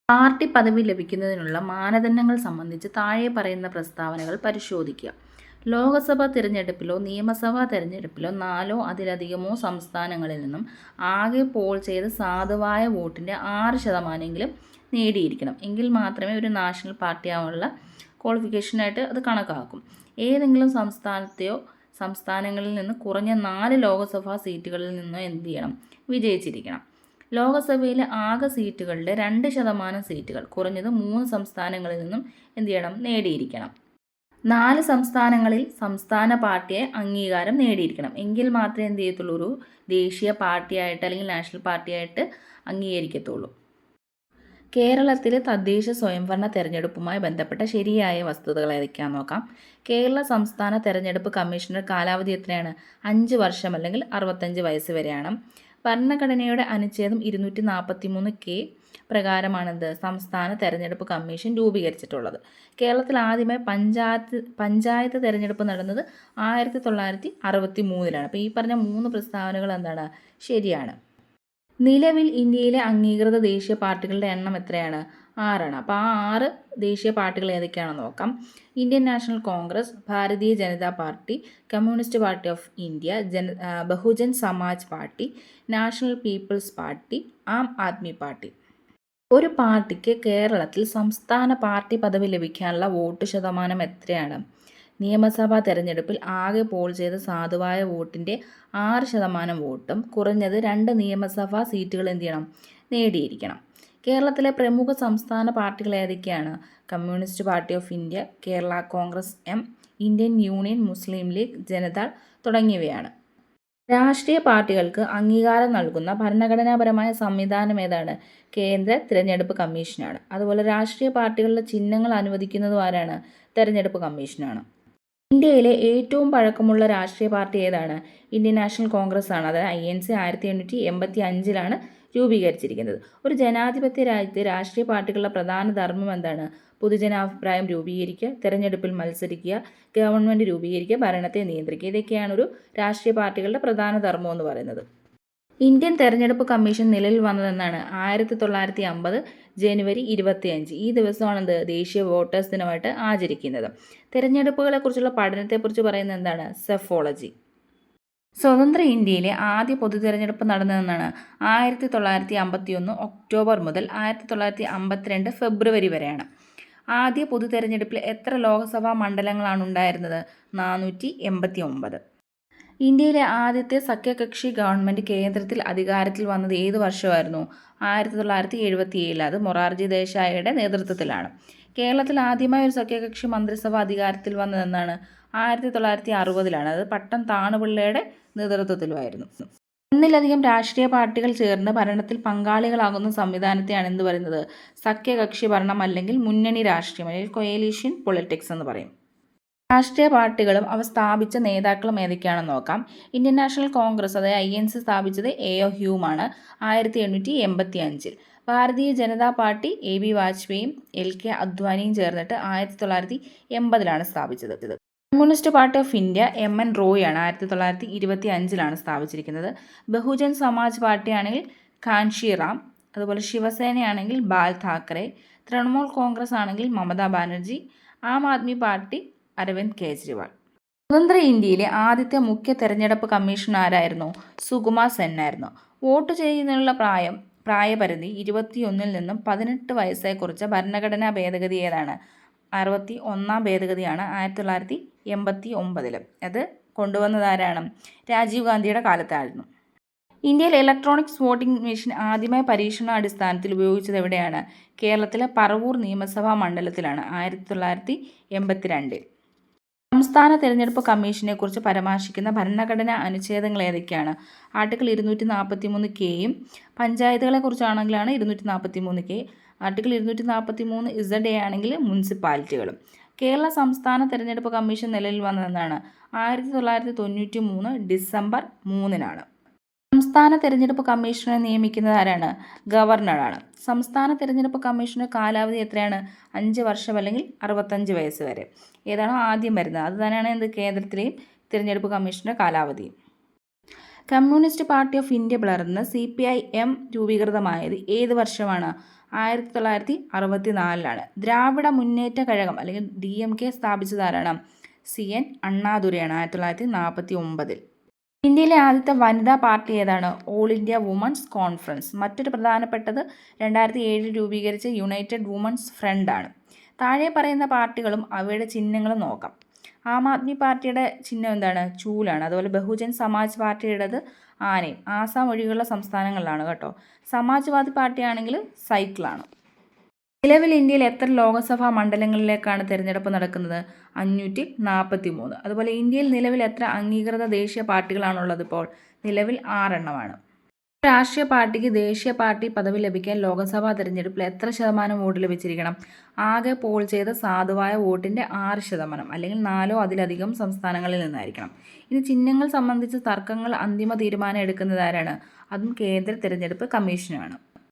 Party പദവി ലഭിക്കുന്നതിനുള്ള മാനദണ്ഡങ്ങൾ സംബന്ധിച്ച് താഴെ പറയുന്ന പ്രസ്താവനകൾ പരിശോധിക്കുക. ലോക്സഭാ തിരഞ്ഞെടുപ്പിലോ നിയമസഭാ തിരഞ്ഞെടുപ്പിലോ 4 അതിലധികമോ സംസ്ഥാനങ്ങളിൽ നിന്നും ആകെ പോൾ ചെയ്ത് സാധുവായ വോട്ടിൻ്റെ 6% നേടിയിരിക്കണം. എങ്കിൽ മാത്രമേ ഒരു നാഷണൽ പാർട്ടിയാവാനുള്ള ക്വാളിഫിക്കേഷനായിട്ട് അത് കണക്കാക്കും. ഏതെങ്കിലും സംസ്ഥാനങ്ങളിൽ നിന്ന് കുറഞ്ഞ 4 ലോക്സഭാ സീറ്റുകളിൽ നിന്നോ എന്ത് ചെയ്യണം? വിജയിച്ചിരിക്കണം. ലോക്സഭയിലെ ആകെ സീറ്റുകളുടെ 2% സീറ്റുകൾ കുറഞ്ഞത് 3 സംസ്ഥാനങ്ങളിൽ നിന്നും എന്ത് ചെയ്യണം? നേടിയിരിക്കണം. 4 സംസ്ഥാനങ്ങളിൽ സംസ്ഥാന പാർട്ടിയെ അംഗീകാരം നേടിയിരിക്കണം. എങ്കിൽ മാത്രമേ എന്ത് ചെയ്യത്തുള്ളൂ? ഒരു ദേശീയ പാർട്ടിയായിട്ട് അല്ലെങ്കിൽ നാഷണൽ പാർട്ടിയായിട്ട് അംഗീകരിക്കത്തുള്ളൂ. കേരളത്തിലെ തദ്ദേശ സ്വയംഭരണ തെരഞ്ഞെടുപ്പുമായി ബന്ധപ്പെട്ട ശരിയായ വസ്തുതകൾ ഏതൊക്കെയാണെന്ന് നോക്കാം. കേരള സംസ്ഥാന തെരഞ്ഞെടുപ്പ് കമ്മീഷണർ കാലാവധി എത്രയാണ്? 5 വർഷം അല്ലെങ്കിൽ 65 വയസ്സ് വരെയാണ്. ഭരണഘടനയുടെ അനുച്ഛേദം 243K പ്രകാരമാണെന്ത് സംസ്ഥാന തെരഞ്ഞെടുപ്പ് കമ്മീഷൻ രൂപീകരിച്ചിട്ടുള്ളത്. കേരളത്തിൽ ആദ്യമായി പഞ്ചായത്ത് തെരഞ്ഞെടുപ്പ് നടന്നത് 1963-ലാണ്. അപ്പോൾ ഈ പറഞ്ഞ 3 പ്രസ്താവനകൾ എന്താണ്? ശരിയാണ്. നിലവിൽ ഇന്ത്യയിലെ അംഗീകൃത ദേശീയ പാർട്ടികളുടെ എണ്ണം എത്രയാണ്? 6ആണ്. അപ്പോൾ ആ 6 ദേശീയ പാർട്ടികൾ ഏതൊക്കെയാണെന്ന് നോക്കാം. Indian National Congress, Bharatiya Janata Party, Communist Party of India, Bahujan Samaj Party, National People's Party, Aam Aadmi Party. ഒരു പാർട്ടിക്ക് കേരളത്തിൽ സംസ്ഥാന പാർട്ടി പദവി ലഭിക്കാനുള്ള വോട്ട് ശതമാനം എത്രയാണ്? നിയമസഭാ തെരഞ്ഞെടുപ്പിൽ ആകെ പോൾ ചെയ്ത സാധുവായ വോട്ടിൻ്റെ 6% വോട്ടും കുറഞ്ഞത് 2 നിയമസഭാ സീറ്റുകൾ എന്ത് ചെയ്യണം? നേടിയിരിക്കണം. കേരളത്തിലെ പ്രമുഖ സംസ്ഥാന പാർട്ടികൾ ഏതൊക്കെയാണ്? Communist Party of India, Kerala Congress M, Indian union Muslim league, Janata Dal തുടങ്ങിയവയാണ്. രാഷ്ട്രീയ പാർട്ടികൾക്ക് അംഗീകാരം നൽകുന്ന ഭരണഘടനാപരമായ സംവിധാനം ഏതാണ്? കേന്ദ്ര തിരഞ്ഞെടുപ്പ് കമ്മീഷനാണ്. അതുപോലെ രാഷ്ട്രീയ പാർട്ടികളുടെ ചിഹ്നങ്ങൾ അനുവദിക്കുന്നതും ആരാണ്? തിരഞ്ഞെടുപ്പ് കമ്മീഷനാണ്. ഇന്ത്യയിലെ ഏറ്റവും പഴക്കമുള്ള രാഷ്ട്രീയ പാർട്ടി ഏതാണ്? ഇന്ത്യൻ നാഷണൽ കോൺഗ്രസ് ആണ്. അതായത് INC 1885-ലാണ് രൂപീകരിച്ചിരിക്കുന്നത്. ഒരു ജനാധിപത്യ രാജ്യത്തെ രാഷ്ട്രീയ പാർട്ടികളുടെ പ്രധാന ധർമ്മം എന്താണ്? പൊതുജനാഭിപ്രായം രൂപീകരിക്കുക, തെരഞ്ഞെടുപ്പിൽ മത്സരിക്കുക, ഗവൺമെൻറ് രൂപീകരിക്കുക, ഭരണത്തെ നിയന്ത്രിക്കുക. ഇതൊക്കെയാണ് ഒരു രാഷ്ട്രീയ പാർട്ടികളുടെ പ്രധാന ധർമ്മം എന്ന് പറയുന്നത്. ഇന്ത്യൻ തെരഞ്ഞെടുപ്പ് കമ്മീഷൻ നിലവിൽ വന്നതെന്നാണ്? 1950 ജനുവരി 25. ഈ ദിവസമാണ് ദേശീയ വോട്ടേഴ്സ് ദിനമായിട്ട് ആചരിക്കുന്നത്. തെരഞ്ഞെടുപ്പുകളെക്കുറിച്ചുള്ള പഠനത്തെക്കുറിച്ച് പറയുന്നത് എന്താണ്? സെഫോളജി. സ്വതന്ത്ര ഇന്ത്യയിലെ ആദ്യ പൊതു തെരഞ്ഞെടുപ്പ് നടന്നതെന്നാണ്? 1951 ഒക്ടോബർ മുതൽ 1952 ഫെബ്രുവരി വരെയാണ്. ആദ്യ പൊതു തെരഞ്ഞെടുപ്പിൽ എത്ര ലോക്സഭാ മണ്ഡലങ്ങളാണ് ഉണ്ടായിരുന്നത്? 489. ഇന്ത്യയിലെ ആദ്യത്തെ സഖ്യകക്ഷി ഗവൺമെൻറ് കേന്ദ്രത്തിൽ അധികാരത്തിൽ വന്നത് ഏത് വർഷമായിരുന്നു? 1977. അത് മൊറാർജി ദേശായിയുടെ നേതൃത്വത്തിലാണ്. കേരളത്തിൽ ആദ്യമായി ഒരു സഖ്യകക്ഷി മന്ത്രിസഭ അധികാരത്തിൽ വന്നതെന്നാണ്? 1960-ലാണ്. അത് പട്ടം താണുപിള്ളയുടെ നേതൃത്വത്തിലുമായിരുന്നു. ഒന്നിലധികം രാഷ്ട്രീയ പാർട്ടികൾ ചേർന്ന് ഭരണത്തിൽ പങ്കാളികളാകുന്ന സംവിധാനത്തെയാണ് എന്ത് പറയുന്നത്? സഖ്യകക്ഷി ഭരണം അല്ലെങ്കിൽ മുന്നണി രാഷ്ട്രീയം അല്ലെങ്കിൽ കൊയേലീഷൻ പൊളിറ്റിക്സ് എന്ന് പറയും. രാഷ്ട്രീയ പാർട്ടികളും അവ സ്ഥാപിച്ച നേതാക്കളും ഏതൊക്കെയാണെന്ന് നോക്കാം. ഇന്ത്യൻ നാഷണൽ കോൺഗ്രസ് അതായത് INC സ്ഥാപിച്ചത് A.O. ഹ്യൂമാണ് 1885. ഭാരതീയ ജനതാ പാർട്ടി AB വാജ്പേയിയും LK അദ്വാനിയും ചേർന്നിട്ട് 1980-ലാണ് സ്ഥാപിച്ചത്. Communist Party of India MN റോയിയാണ് 1925-ലാണ് സ്ഥാപിച്ചിരിക്കുന്നത്. ബഹുജൻ സമാജ് പാർട്ടി ആണെങ്കിൽ കാൻഷി റാം, അതുപോലെ ശിവസേനയാണെങ്കിൽ ബാൽ താക്കറെ, തൃണമൂൽ കോൺഗ്രസ് ആണെങ്കിൽ മമതാ ബാനർജി, ആം ആദ്മി പാർട്ടി അരവിന്ദ് കെജ്രിവാൾ. സ്വതന്ത്ര ഇന്ത്യയിലെ ആദ്യത്തെ മുഖ്യ തെരഞ്ഞെടുപ്പ് കമ്മീഷൻ ആരായിരുന്നു? സുകുമാർ സെൻ ആയിരുന്നു. വോട്ട് ചെയ്യുന്നതിനുള്ള പ്രായപരിധി 21-ൽ നിന്നും 18 വയസ്സായി കുറച്ച ഭരണഘടനാ ഭേദഗതി ഏതാണ്? 61-ാം ഭേദഗതിയാണ് 1989. അത് കൊണ്ടുവന്നതാരാണ്? രാജീവ് ഗാന്ധിയുടെ കാലത്തായിരുന്നു. ഇന്ത്യയിൽ ഇലക്ട്രോണിക്സ് വോട്ടിംഗ് മെഷീൻ ആദ്യമായി പരീക്ഷണാടിസ്ഥാനത്തിൽ ഉപയോഗിച്ചത് എവിടെയാണ്? കേരളത്തിലെ പറവൂർ നിയമസഭാ മണ്ഡലത്തിലാണ് 1982. സംസ്ഥാന തെരഞ്ഞെടുപ്പ് കമ്മീഷനെക്കുറിച്ച് പരാമർശിക്കുന്ന ഭരണഘടനാ അനുച്ഛേദങ്ങൾ ഏതൊക്കെയാണ്? Article 243Kയും പഞ്ചായത്തുകളെക്കുറിച്ചാണെങ്കിലാണ് 243K. ആർട്ടിക്കിൾ 243 ആണെങ്കിൽ മുനിസിപ്പാലിറ്റികളും. കേരള സംസ്ഥാന തെരഞ്ഞെടുപ്പ് കമ്മീഷൻ നിലവിൽ വന്നതെന്നാണ്? 1993 ഡിസംബർ 3-നാണ്. സംസ്ഥാന തെരഞ്ഞെടുപ്പ് കമ്മീഷണറെ നിയമിക്കുന്നത് ആരാണ്? ഗവർണറാണ്. സംസ്ഥാന തെരഞ്ഞെടുപ്പ് കമ്മീഷന് കാലാവധി എത്രയാണ്? 5 വർഷം അല്ലെങ്കിൽ 65 വയസ്സ് വരെ. ഏതാണോ ആദ്യം വരുന്നത് അത് തന്നെയാണ് കേന്ദ്രത്തിലെയും തിരഞ്ഞെടുപ്പ് കമ്മീഷൻ്റെ കാലാവധി. കമ്മ്യൂണിസ്റ്റ് പാർട്ടി ഓഫ് ഇന്ത്യ പിളർന്ന് CPIM രൂപീകൃതമായത് ഏത് വർഷമാണ്? 1964 ദ്രാവിഡ മുന്നേറ്റ കഴകം അല്ലെങ്കിൽ DMK സ്ഥാപിച്ചതാരാണ്? CN അണ്ണാദുരൈയാണ് 1949. ഇന്ത്യയിലെ ആദ്യത്തെ വനിതാ പാർട്ടി ഏതാണ്? All India women's conference. മറ്റൊരു പ്രധാനപ്പെട്ടത് 2007 രൂപീകരിച്ച യുണൈറ്റഡ് വുമൺസ് ഫ്രണ്ട് ആണ്. താഴെ പറയുന്ന പാർട്ടികളും അവയുടെ ചിഹ്നങ്ങളും നോക്കാം. ആം ആദ്മി പാർട്ടിയുടെ ചിഹ്നം എന്താണ്? ചൂലാണ്. അതുപോലെ ബഹുജൻ സമാജ് പാർട്ടിയുടേത് ആനയും. ആസാം ഒഴികെയുള്ള സംസ്ഥാനങ്ങളിലാണ് കേട്ടോ. സമാജ്വാദി പാർട്ടിയാണെങ്കിൽ സൈക്കിളാണ്. നിലവിൽ ഇന്ത്യയിൽ എത്ര ലോക്സഭാ മണ്ഡലങ്ങളിലേക്കാണ് തിരഞ്ഞെടുപ്പ് നടക്കുന്നത്? 543. അതുപോലെ ഇന്ത്യയിൽ നിലവിൽ എത്ര അംഗീകൃത ദേശീയ പാർട്ടികളാണുള്ളത്? ഇപ്പോൾ നിലവിൽ 6 എണ്ണമാണ്. രാഷ്ട്രീയ പാർട്ടിക്ക് ദേശീയ പാർട്ടി പദവി ലഭിക്കാൻ ലോക്സഭാ തിരഞ്ഞെടുപ്പിൽ എത്ര ശതമാനം വോട്ട് ലഭിച്ചിരിക്കണം? ആകെ പോൾ ചെയ്ത സാധുവായ വോട്ടിൻ്റെ 6%, അല്ലെങ്കിൽ 4 അതിലധികം സംസ്ഥാനങ്ങളിൽ നിന്നായിരിക്കണം. ഇനി ചിഹ്നങ്ങൾ സംബന്ധിച്ച് തർക്കങ്ങൾ അന്തിമ തീരുമാനം എടുക്കുന്നത് ആരാണ്? അതും കേന്ദ്ര തിരഞ്ഞെടുപ്പ് കമ്മീഷനാണ്.